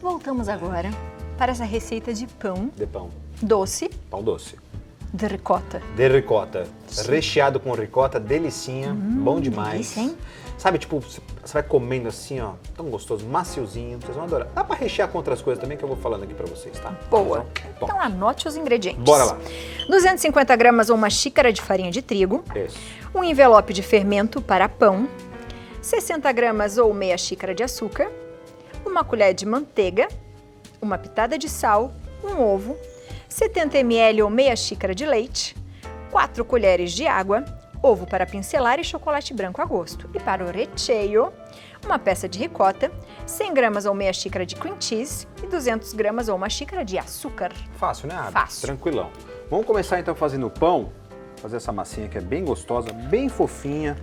Voltamos agora para essa receita de pão De pão. doce Pão doce. de ricota. De ricota. Recheado com ricota, delicinha, bom demais. delícia, hein? Sabe, tipo, você vai comendo assim, ó, tão gostoso, maciozinho, vocês vão adorar. Dá pra rechear com outras coisas também que eu vou falando aqui pra vocês, tá? Boa. Bom, Então anote os ingredientes. bora lá. 250 gramas ou uma xícara de farinha de trigo, Isso. um envelope de fermento para pão, 60 gramas ou meia xícara de açúcar, uma colher de manteiga, uma pitada de sal, um ovo, 70 ml ou meia xícara de leite, 4 colheres de água, ovo para pincelar e chocolate branco a gosto. E para o recheio, uma peça de ricota, 100 gramas ou meia xícara de cream cheese e 200 gramas ou uma xícara de açúcar. Fácil, né, Abby? Fácil. Tranquilão. Vamos começar então fazendo o pão, fazer essa massinha que é bem gostosa, bem fofinha.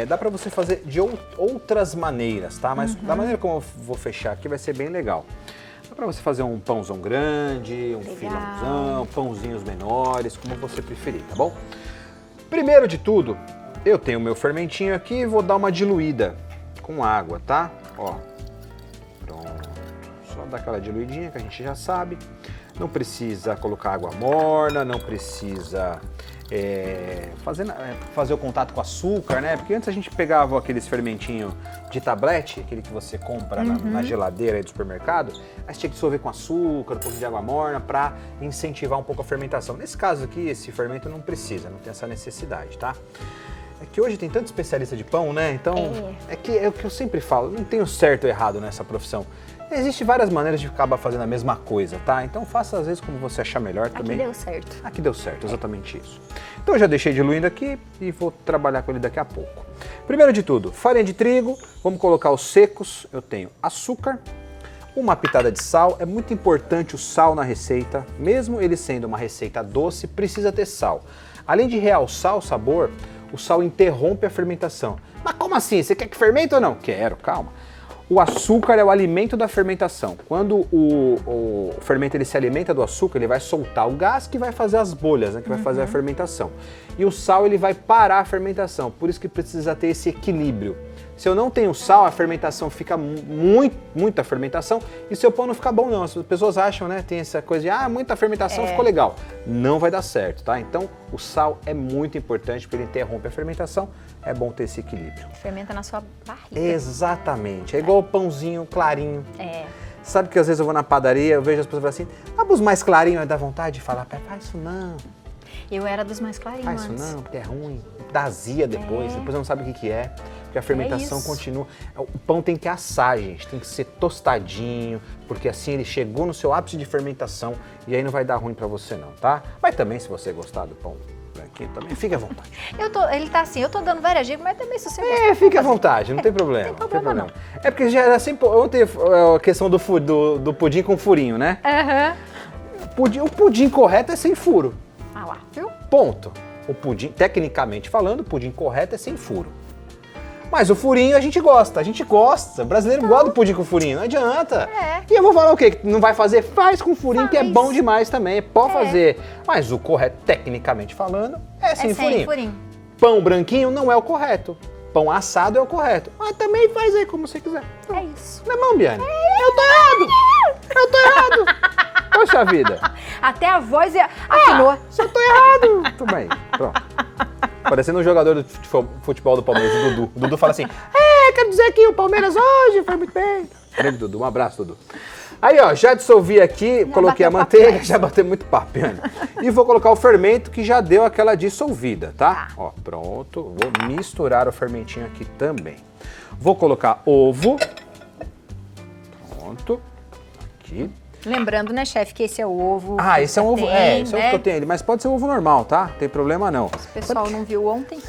Dá pra você fazer de outras maneiras, tá? Mas da maneira como eu vou fechar aqui vai ser bem legal. Dá pra você fazer um pãozão grande, um filãozão, pãozinhos menores, como você preferir, tá bom? Primeiro de tudo, eu tenho o meu fermentinho aqui e vou dar uma diluída com água, tá? Ó, pronto. Só dar aquela diluidinha que a gente já sabe. Não precisa colocar água morna, não precisa fazer o contato com açúcar, né? Porque antes a gente pegava aqueles fermentinhos de tablete, aquele que você compra na geladeira aí do supermercado, aí você tinha que dissolver com açúcar, um pouco de água morna para incentivar um pouco a fermentação. Nesse caso aqui, esse fermento não precisa, não tem essa necessidade, tá? É que hoje tem tanto especialista de pão, né? Então, é o que eu sempre falo, não tem o certo ou errado nessa profissão. Existem várias maneiras de acabar fazendo a mesma coisa, tá? Então faça às vezes como você achar melhor também. Aqui deu certo. Aqui deu certo, exatamente isso. Então eu já deixei diluindo aqui e vou trabalhar com ele daqui a pouco. Primeiro de tudo, farinha de trigo, vamos colocar os secos. Eu tenho açúcar, uma pitada de sal. É muito importante o sal na receita, mesmo ele sendo uma receita doce, precisa ter sal. Além de realçar o sabor, o sal interrompe a fermentação. Mas como assim? Você quer que fermente ou não? Quero, calma. O açúcar é o alimento da fermentação. Quando o fermento ele se alimenta do açúcar, ele vai soltar o gás que vai fazer as bolhas, né, que vai fazer a fermentação. E o sal ele vai parar a fermentação, por isso que precisa ter esse equilíbrio. Se eu não tenho sal, a fermentação fica muita fermentação e seu pão não fica bom não. As pessoas acham, né, tem essa coisa de muita fermentação ficou legal. Não vai dar certo, tá? Então o sal é muito importante porque ele interrompe a fermentação, é bom ter esse equilíbrio. Fermenta na sua barriga. Exatamente, é igual o pãozinho clarinho. É. Sabe que às vezes eu vou na padaria, eu vejo as pessoas falando assim, os mais clarinhos, aí dá vontade de falar, faz isso não. Eu era dos mais clarinhos Faz isso antes. não, porque é ruim, dá azia depois não sabe o que é. Porque a fermentação continua. O pão tem que assar, gente, tem que ser tostadinho, porque assim ele chegou no seu ápice de fermentação e aí não vai dar ruim pra você não, tá? Mas também se você gostar do pão branquinho, também fique à vontade. Ele tá assim, eu tô dando várias dicas, mas também se você gostar. Fique à vontade, não tem problema. Não tem problema não. É porque já era sempre, ontem a questão do pudim com furinho, né? O pudim correto é sem furo. Ah lá, viu? Ponto. O pudim, tecnicamente falando, o pudim correto é sem furo. Mas o furinho a gente gosta. O brasileiro gosta do pudim com furinho, não adianta. E eu vou falar o quê? Não vai fazer? Faz com furinho, que é bom demais também, pode fazer. Mas o correto, tecnicamente falando, é sem furinho. Pão branquinho não é o correto. Pão assado é o correto. Mas também faz aí como você quiser. É isso. Não é não, Biane? Eu tô errado! Poxa vida! Até a voz afinou. Se eu tô errado! Tudo bem, pronto. Parecendo um jogador de futebol do Palmeiras, o Dudu. O Dudu fala assim, quero dizer que o Palmeiras hoje foi muito bem. Grande Dudu, um abraço, Dudu. Aí, ó, já dissolvi aqui, coloquei a manteiga, já bateu muito papo, Biane. E vou colocar o fermento que já deu aquela dissolvida, tá? Ó, pronto. Vou misturar o fermentinho aqui também. Vou colocar ovo. Pronto. Aqui. Lembrando, né, chefe, que esse é o ovo. Esse é um ovo, esse é o ovo que eu tenho, mas pode ser um ovo normal, tá? Não tem problema não. Se o pessoal não viu ontem.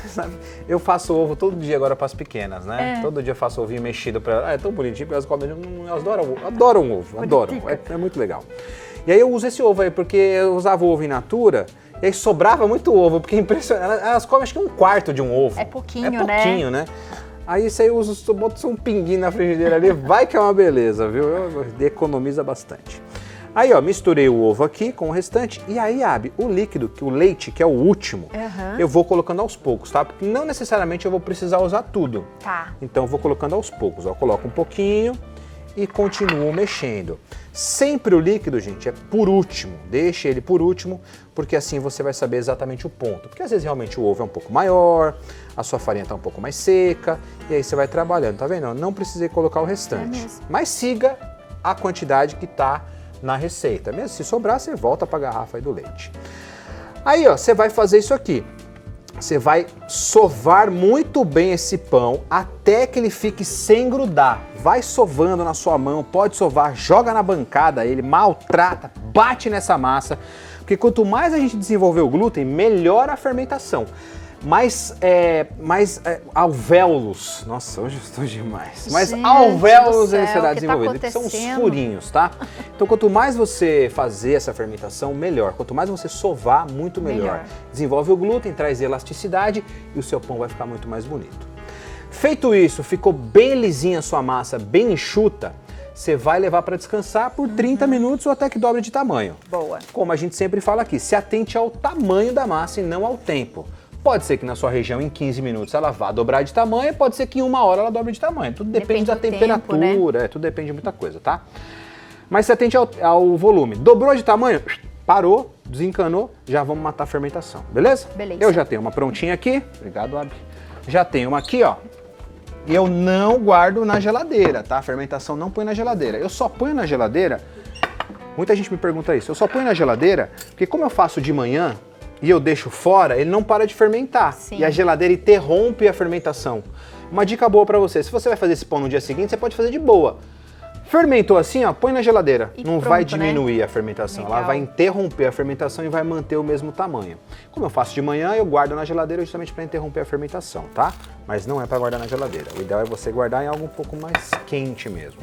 Eu faço ovo todo dia agora para as pequenas, né? Todo dia eu faço ovinho mexido para elas. É tão bonitinho, porque elas comem, elas adoram ovo, adoram. É muito legal. E aí eu uso esse ovo aí, porque eu usava o ovo in natura, e aí sobrava muito ovo, porque é impressionante. Elas comem acho que um quarto de um ovo. É pouquinho, né? É pouquinho, né? Aí isso aí eu uso, boto só um pinguinho na frigideira ali, vai que é uma beleza, viu? Economiza bastante. Aí, ó, misturei o ovo aqui com o restante. E aí, Abby, o líquido, o leite, que é o último, eu vou colocando aos poucos, tá? Porque não necessariamente eu vou precisar usar tudo. Tá. Então eu vou colocando aos poucos, ó. Coloco um pouquinho e continuo mexendo. Sempre o líquido, gente, é por último. Deixe ele por último, porque assim você vai saber exatamente o ponto. Porque às vezes realmente o ovo é um pouco maior, a sua farinha está um pouco mais seca, e aí você vai trabalhando, tá vendo? Não precisei colocar o restante. Mas siga a quantidade que está na receita. Mesmo se sobrar, você volta para a garrafa aí do leite. Aí, ó, você vai fazer isso aqui. Você vai sovar muito bem esse pão até que ele fique sem grudar. Vai sovando na sua mão, pode sovar, joga na bancada ele, maltrata, bate nessa massa. Porque quanto mais a gente desenvolver o glúten, melhor a fermentação. Mais alvéolos, nossa, hoje eu estou demais. Mais alvéolos ele será desenvolvido, que são os furinhos, tá? Então quanto mais você fazer essa fermentação, melhor. Quanto mais você sovar, muito melhor. Desenvolve o glúten, traz elasticidade e o seu pão vai ficar muito mais bonito. Feito isso, ficou bem lisinha a sua massa, bem enxuta, você vai levar para descansar por 30 minutos ou até que dobre de tamanho. Boa. Como a gente sempre fala aqui, se atente ao tamanho da massa e não ao tempo. Pode ser que na sua região em 15 minutos ela vá dobrar de tamanho, pode ser que em 1 hora ela dobre de tamanho. Tudo depende da temperatura, né? Tudo depende de muita coisa, tá? Mas se atente ao volume. Dobrou de tamanho, parou, desencanou, já vamos matar a fermentação, beleza? Beleza. Eu já tenho uma prontinha aqui, obrigado, Abi. Já tenho uma aqui, ó. E eu não guardo na geladeira, tá? A fermentação não põe na geladeira. Eu só ponho na geladeira, muita gente me pergunta isso, eu só ponho na geladeira porque como eu faço de manhã, e eu deixo fora, ele não para de fermentar. Sim. E a geladeira interrompe a fermentação. Uma dica boa para você, se você vai fazer esse pão no dia seguinte, você pode fazer de boa. Fermentou assim, ó, põe na geladeira. E não pronto, vai diminuir, né, a fermentação. Legal. Ela vai interromper a fermentação e vai manter o mesmo tamanho. Como eu faço de manhã, eu guardo na geladeira justamente para interromper a fermentação, tá? Mas não é para guardar na geladeira. O ideal é você guardar em algo um pouco mais quente mesmo.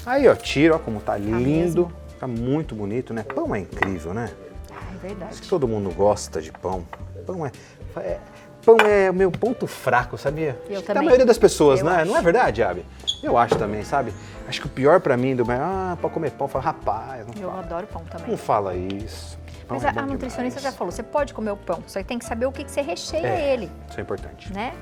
Aí, ó, tira, ó, como tá lindo. Tá muito bonito, né? Pão é incrível, né? Verdade. Acho que todo mundo gosta de pão. Pão é o meu ponto fraco, sabia? Eu acho também. Da maioria das pessoas, Eu né? acho. Não é verdade, Abi? Eu acho também, sabe? Acho que o pior pra mim pra comer pão, fala, rapaz, não Eu fala. adoro pão também. Não fala isso. Pão Mas é a bom nutricionista demais. já falou, você pode comer o pão, só que tem que saber o que você recheia ele, Isso é importante. né?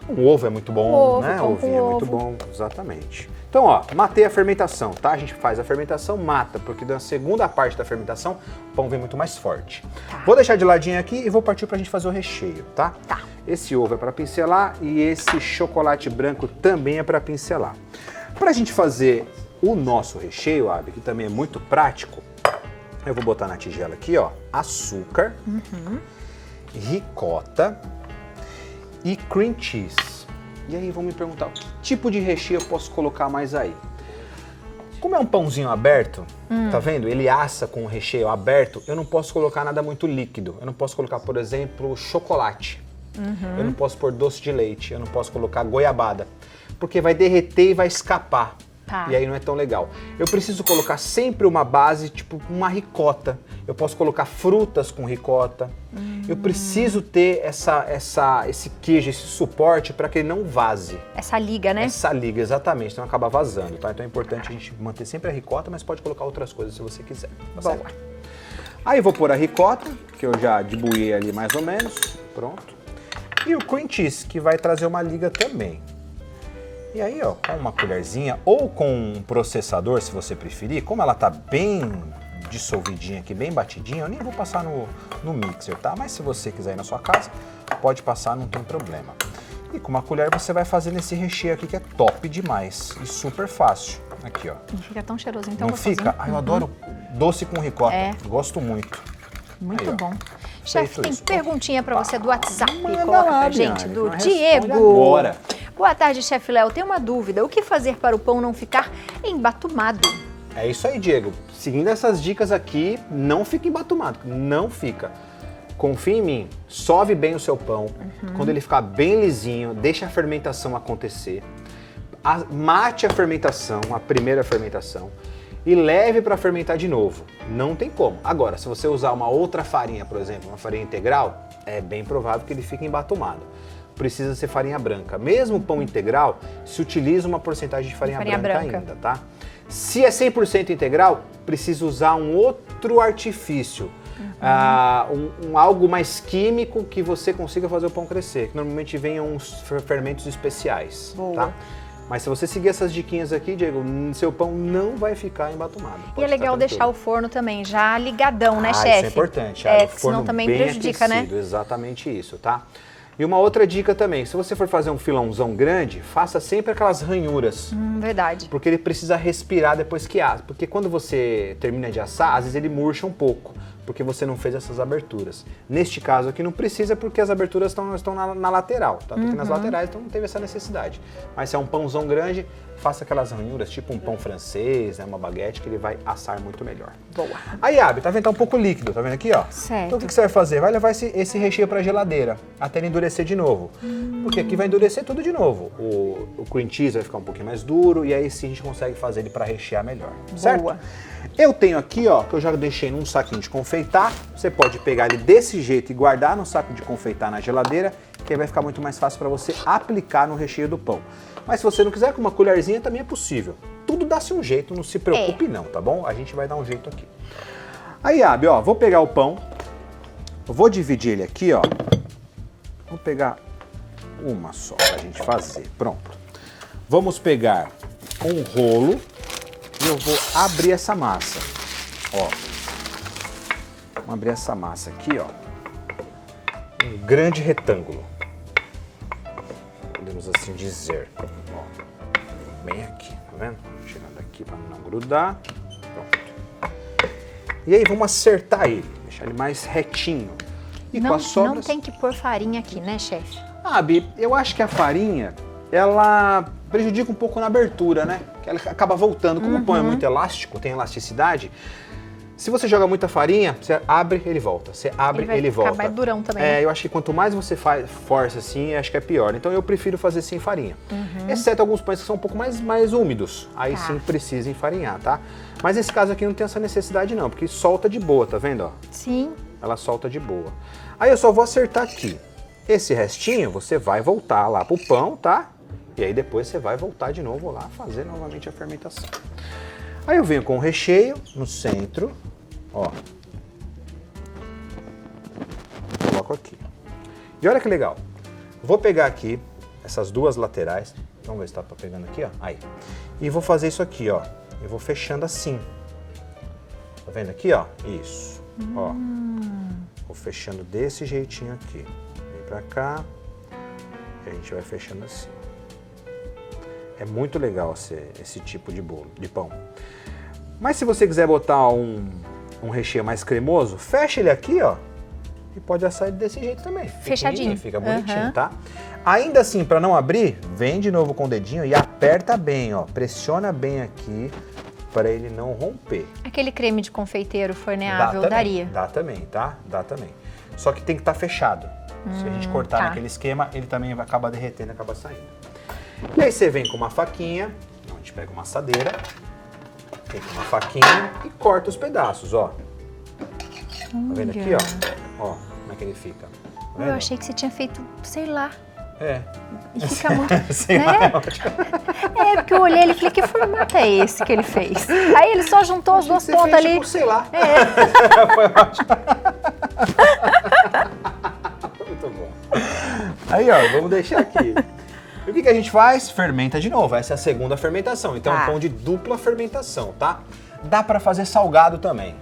Um ovo é muito bom, Ovo, né? pão Ovinho com é muito ovo. bom, exatamente. Então, ó, matei a fermentação, tá? A gente faz a fermentação, mata, porque na segunda parte da fermentação, o pão vem muito mais forte. Tá. Vou deixar de ladinho aqui e vou partir pra gente fazer o recheio, tá? Tá. Esse ovo é para pincelar e esse chocolate branco também é para pincelar. Para a gente fazer o nosso recheio, Abi, que também é muito prático, eu vou botar na tigela aqui, ó, açúcar, ricota e cream cheese. E aí vão me perguntar, que tipo de recheio eu posso colocar mais aí? Como é um pãozinho aberto, tá vendo? Ele assa com o recheio aberto, eu não posso colocar nada muito líquido. Eu não posso colocar, por exemplo, chocolate. Eu não posso pôr doce de leite, eu não posso colocar goiabada, porque vai derreter e vai escapar. Tá. E aí não é tão legal. Eu preciso colocar sempre uma base, tipo uma ricota. Eu posso colocar frutas com ricota. Eu preciso ter esse queijo, esse suporte para que ele não vaze. Essa liga, né? Essa liga, exatamente, então acaba vazando, tá? Então é importante a gente manter sempre a ricota, mas pode colocar outras coisas se você quiser. Tá Boa. certo? Aí eu vou pôr a ricota, que eu já dibuiei ali mais ou menos. Pronto. E o cream cheese, que vai trazer uma liga também. E aí, ó, com uma colherzinha ou com um processador, se você preferir, como ela tá bem dissolvidinha aqui, bem batidinha, eu nem vou passar no mixer, tá? Mas se você quiser ir na sua casa, pode passar, não tem problema. E com uma colher você vai fazendo esse recheio aqui que é top demais e super fácil. Aqui, ó. Não fica tão cheiroso, então Não gostosinho. fica? Ah, eu adoro doce com ricota. É. Gosto muito. Muito Aí, ó. bom. Chefe, Feito tem isso. perguntinha pra você do WhatsApp. Manda Coloca lá, pra gente, Bianca, do nós responde Diego. agora. Boa tarde, chefe Léo. Tem uma dúvida. O que fazer para o pão não ficar embatumado? É isso aí, Diego. Seguindo essas dicas aqui, não fica embatumado, não fica. Confia em mim, sove bem o seu pão. Quando ele ficar bem lisinho, deixa a fermentação acontecer. Mate a fermentação, a primeira fermentação, e leve para fermentar de novo. Não tem como. Agora, se você usar uma outra farinha, por exemplo, uma farinha integral, é bem provável que ele fique embatumado. Precisa ser farinha branca. Mesmo pão integral, se utiliza uma porcentagem de farinha branca ainda, tá? Se é 100% integral, precisa usar um outro artifício. Algo mais químico que você consiga fazer o pão crescer. Que normalmente vem uns fermentos especiais. Boa. Tá? Mas se você seguir essas diquinhas aqui, Diego, seu pão não vai ficar embatumado. E é legal deixar o forno também já ligadão, né, chefe? Isso é importante. É, o forno senão também bem prejudica, aquecido, né? Exatamente isso, tá? E uma outra dica também, se você for fazer um filãozão grande, faça sempre aquelas ranhuras. Verdade. Porque ele precisa respirar depois que assa. Porque quando você termina de assar, às vezes ele murcha um pouco, porque você não fez essas aberturas. Neste caso aqui não precisa, porque as aberturas estão na lateral, tá? Porque nas laterais então não teve essa necessidade. Mas se é um pãozão grande, faça aquelas ranhuras, tipo um pão francês, né, uma baguete, que ele vai assar muito melhor. Boa. Aí, Abi, tá vendo? Tá um pouco líquido, tá vendo aqui, ó? Certo. Então o que você vai fazer? Vai levar esse recheio pra geladeira, até ele endurecer de novo. Porque aqui vai endurecer tudo de novo. O cream cheese vai ficar um pouquinho mais duro, e aí sim a gente consegue fazer ele pra rechear melhor, certo? Boa. Eu tenho aqui, ó, que eu já deixei num saquinho de confeitar. Você pode pegar ele desse jeito e guardar no saco de confeitar na geladeira, que aí vai ficar muito mais fácil para você aplicar no recheio do pão. Mas se você não quiser, com uma colherzinha também é possível. Tudo dá-se um jeito, não se preocupe não, tá bom? A gente vai dar um jeito aqui. Aí, Abi, ó, vou pegar o pão, vou dividir ele aqui, ó. Vou pegar uma só pra gente fazer, pronto. Vamos pegar um rolo e eu vou abrir essa massa, ó. Vamos abrir essa massa aqui, ó. Um grande retângulo, podemos assim dizer. Ó, bem aqui, tá vendo? Tirando aqui para não grudar. Pronto. E aí vamos acertar ele, deixar ele mais retinho. E Não, com as sobras... não tem que pôr farinha aqui, né, chefe? Ah, Bi, eu acho que a farinha, ela prejudica um pouco na abertura, né? Que ela acaba voltando. Como o pão é muito elástico, tem elasticidade, se você joga muita farinha, você abre, ele volta. Você abre, ele volta. Ele vai ficar mais durão também. É, eu acho que quanto mais você força assim, acho que é pior. Então eu prefiro fazer sem farinha. Exceto alguns pães que são um pouco mais úmidos. Aí sim precisa enfarinhar, tá? Mas nesse caso aqui não tem essa necessidade não, porque solta de boa, tá vendo? Ó? Sim. Ela solta de boa. Aí eu só vou acertar aqui. Esse restinho você vai voltar lá pro pão, tá? E aí depois você vai voltar de novo lá, fazer novamente a fermentação. Aí eu venho com o recheio no centro, ó. Coloco aqui. E olha que legal. Vou pegar aqui essas duas laterais. Vamos ver se tá pegando aqui, ó. Aí. E vou fazer isso aqui, ó. Eu vou fechando assim. Tá vendo aqui, ó? Isso. Ó. Vou fechando desse jeitinho aqui. Vem pra cá. E a gente vai fechando assim. É muito legal esse tipo de bolo, de pão. Mas se você quiser botar um recheio mais cremoso, fecha ele aqui, ó. E pode assar ele desse jeito também. Fechadinho. Fica bonitinho, tá? Ainda assim, para não abrir, vem de novo com o dedinho e aperta bem, ó. Pressiona bem aqui para ele não romper. Aquele creme de confeiteiro forneável daria? Dá também, tá? Dá também. Só que tem que estar fechado. Se a gente cortar naquele esquema, ele também vai acabar derretendo e acaba saindo. E aí você vem com uma faquinha, a gente pega uma assadeira, vem com uma faquinha e corta os pedaços, ó. Tá vendo aqui, ó? Ó, como é que ele fica. Tá vendo? Eu achei que você tinha feito, sei lá. É. E fica muito... Sei né? lá, é ótimo. É, porque eu olhei ele e falei, que formato é esse que ele fez? Aí ele só juntou as duas Você pontas fez, ali. tipo, sei lá. Foi ótimo. Muito bom. Aí, ó, vamos deixar aqui. E o que a gente faz? Fermenta de novo. Essa é a segunda fermentação. Então é um pão de dupla fermentação, tá? Dá pra fazer salgado também.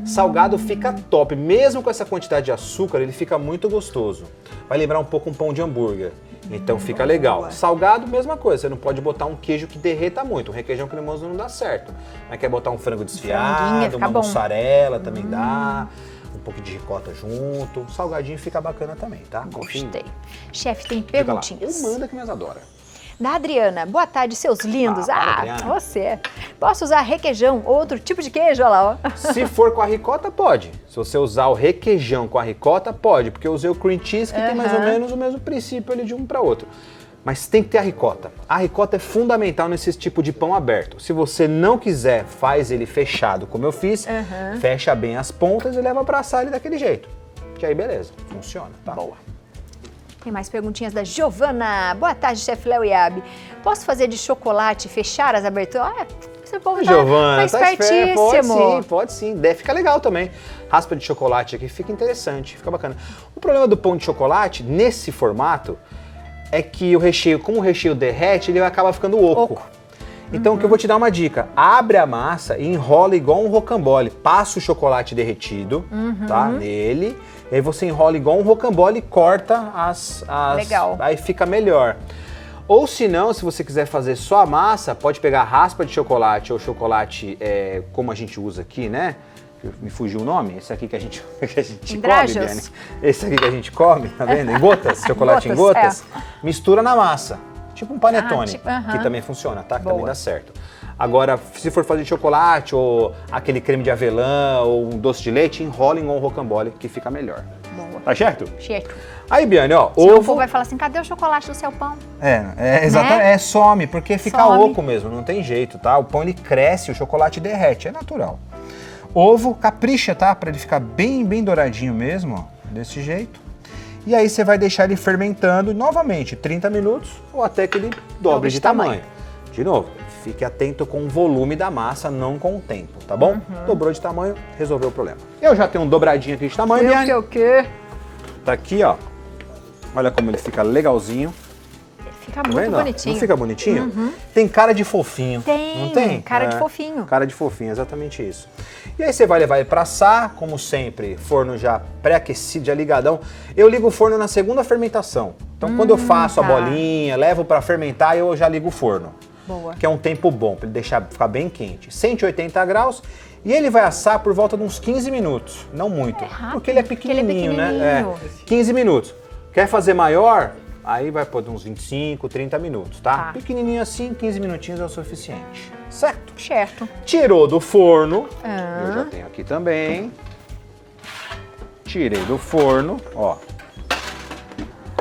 Salgado fica top. Mesmo com essa quantidade de açúcar, ele fica muito gostoso. Vai lembrar um pouco um pão de hambúrguer. Então fica legal. Salgado, mesma coisa. Você não pode botar um queijo que derreta muito. Um requeijão cremoso não dá certo. Mas quer botar um frango desfiado, uma mussarela também dá. Um pouco de ricota junto. Salgadinho fica bacana também, tá? Gostei. Chefe, tem perguntinhas. Manda que me adora. Da Adriana. Boa tarde, seus lindos. Adriana. Você. Posso usar requeijão ou outro tipo de queijo? Olha lá, ó. Se for com a ricota, pode. Se você usar o requeijão com a ricota, pode. Porque eu usei o cream cheese, que tem mais ou menos o mesmo princípio ali de um para outro. Mas tem que ter a ricota. A ricota é fundamental nesse tipo de pão aberto. Se você não quiser, faz ele fechado, como eu fiz. Fecha bem as pontas e leva para assar ele daquele jeito. Que aí beleza, funciona, tá? Boa. Tem mais perguntinhas da Giovana. Boa tarde, chefe Léo e Abi. Posso fazer de chocolate e fechar as aberturas? Olha, esse povo Giovana, tá espertíssimo. Pode sim. Fica legal também. Raspa de chocolate aqui, fica interessante, fica bacana. O problema do pão de chocolate, nesse formato, é que o recheio, como o recheio derrete, ele acaba ficando oco. Então, o que eu vou te dar uma dica. Abre a massa e enrola igual um rocambole. Passa o chocolate derretido, tá? Nele. E aí você enrola igual um rocambole e corta as... Legal. Aí fica melhor. Ou se não, se você quiser fazer só a massa, pode pegar raspa de chocolate ou chocolate como a gente usa aqui, né? Me fugiu o nome? Esse aqui que a gente come, Biane. Esse aqui que a gente come, tá vendo? Em gotas, chocolate em gotas. Mistura na massa. Tipo um panetone, que também funciona, tá? Que também dá certo. Agora, se for fazer chocolate ou aquele creme de avelã ou um doce de leite, enrola em um rocambole que fica melhor. Boa. Tá certo? Certo. Aí, Biane, ó, Senão ovo... o povo vai falar assim, cadê o chocolate do seu pão? Exatamente, some, porque fica Some. oco mesmo, não tem jeito, tá? O pão, ele cresce, o chocolate derrete, é natural. Ovo, capricha, tá? Pra ele ficar bem, bem douradinho mesmo, ó, desse jeito. E aí você vai deixar ele fermentando novamente 30 minutos ou até que ele dobre de tamanho. De novo, fique atento com o volume da massa, não com o tempo, tá bom? Dobrou de tamanho, resolveu o problema. Eu já tenho um dobradinho aqui de tamanho, Biane. O quê? Tá aqui, ó. Olha como ele fica legalzinho. Fica muito bonitinho. Não fica bonitinho? Tem cara de fofinho. Tem, não tem? Cara de fofinho. Cara de fofinho, exatamente isso. E aí você vai levar ele pra assar, como sempre, forno já pré-aquecido, já ligadão. Eu ligo o forno na segunda fermentação. Então quando eu faço a bolinha, levo pra fermentar, eu já ligo o forno. Boa. Que é um tempo bom, pra ele deixar ficar bem quente. 180 graus. E ele vai assar por volta de uns 15 minutos. Não muito. Porque ele é pequenininho, né? 15 minutos. Quer fazer maior? Aí vai por uns 25, 30 minutos, tá? Pequenininho assim, 15 minutinhos é o suficiente. Certo? Certo. Tirou do forno. Eu já tenho aqui também. Tirei do forno, ó.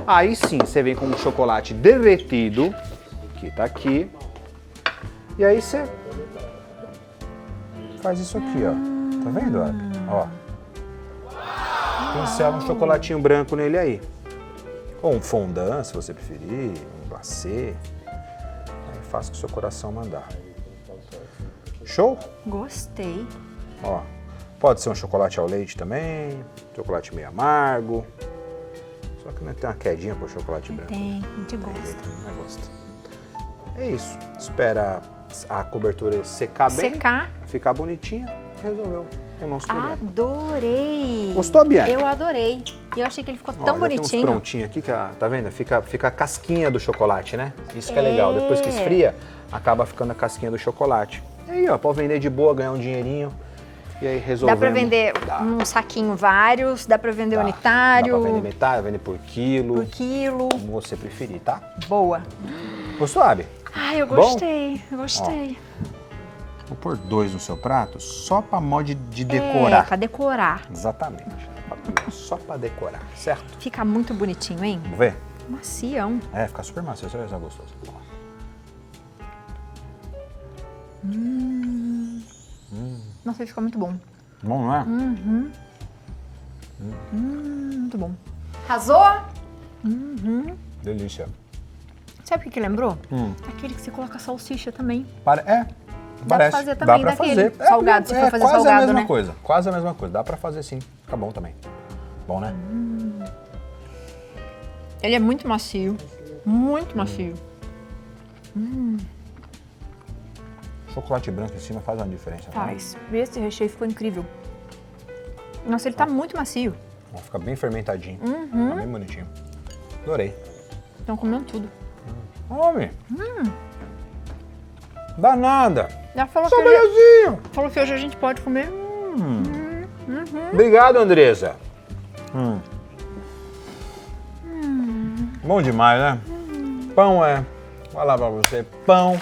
Aí sim, você vem com o chocolate derretido, que tá aqui. E aí você faz isso aqui, ó. Tá vendo, ó? Pincela um chocolatinho branco nele aí. Ou um fondant, se você preferir, um glacê. Aí faça o que o seu coração mandar. Show? Gostei. Ó, pode ser um chocolate ao leite também, chocolate meio amargo. Só que não tem uma quedinha pro chocolate branco. Tem, a gente gosta. Não gosta. É isso. Espera a cobertura secar bem. Ficar bonitinha. Resolveu o nosso problema. Adorei. Gostou, Biane? Eu adorei. E eu achei que ele ficou tão bonitinho. Tem uns prontinhos aqui, que, tá vendo? Fica a casquinha do chocolate, né? Isso que é legal. Depois que esfria, acaba ficando a casquinha do chocolate. E aí, ó, pode vender de boa, ganhar um dinheirinho. E aí resolvemos. Dá pra vender um saquinho vários, dá pra vender unitário. Dá pra vender metade, vender por quilo. Por quilo. Como você preferir, tá? Boa. Gostou, Abi? Ai, eu gostei. Eu gostei. Ó, vou pôr 2 no seu prato, só pra mod de decorar. Pra decorar. Exatamente. Só pra decorar, certo? Fica muito bonitinho, hein? Vamos ver? Macião. Fica super macio, você vai ver gostoso. Nossa, ele fica muito bom. Bom, não é? Muito bom. Arrasou? Delícia. Sabe o que lembrou? Aquele que você coloca salsicha também. Parece. Dá pra fazer também, dá pra daquele fazer. salgado, se for fazer quase salgado, a mesma né? coisa, quase a mesma coisa. Dá pra fazer sim, fica bom também. Bom, né? Ele é muito macio. Muito macio. Chocolate branco em cima faz uma diferença. Faz. Esse recheio ficou incrível. Nossa, ele tá muito macio. Fica bem fermentadinho. Fica bem bonitinho. Adorei. Estão comendo tudo. Homem! Danada! Já falou Só que belezinho! hoje a gente pode comer. Obrigado, Andressa. Bom demais, né? Pão é... Vou falar pra você. Pão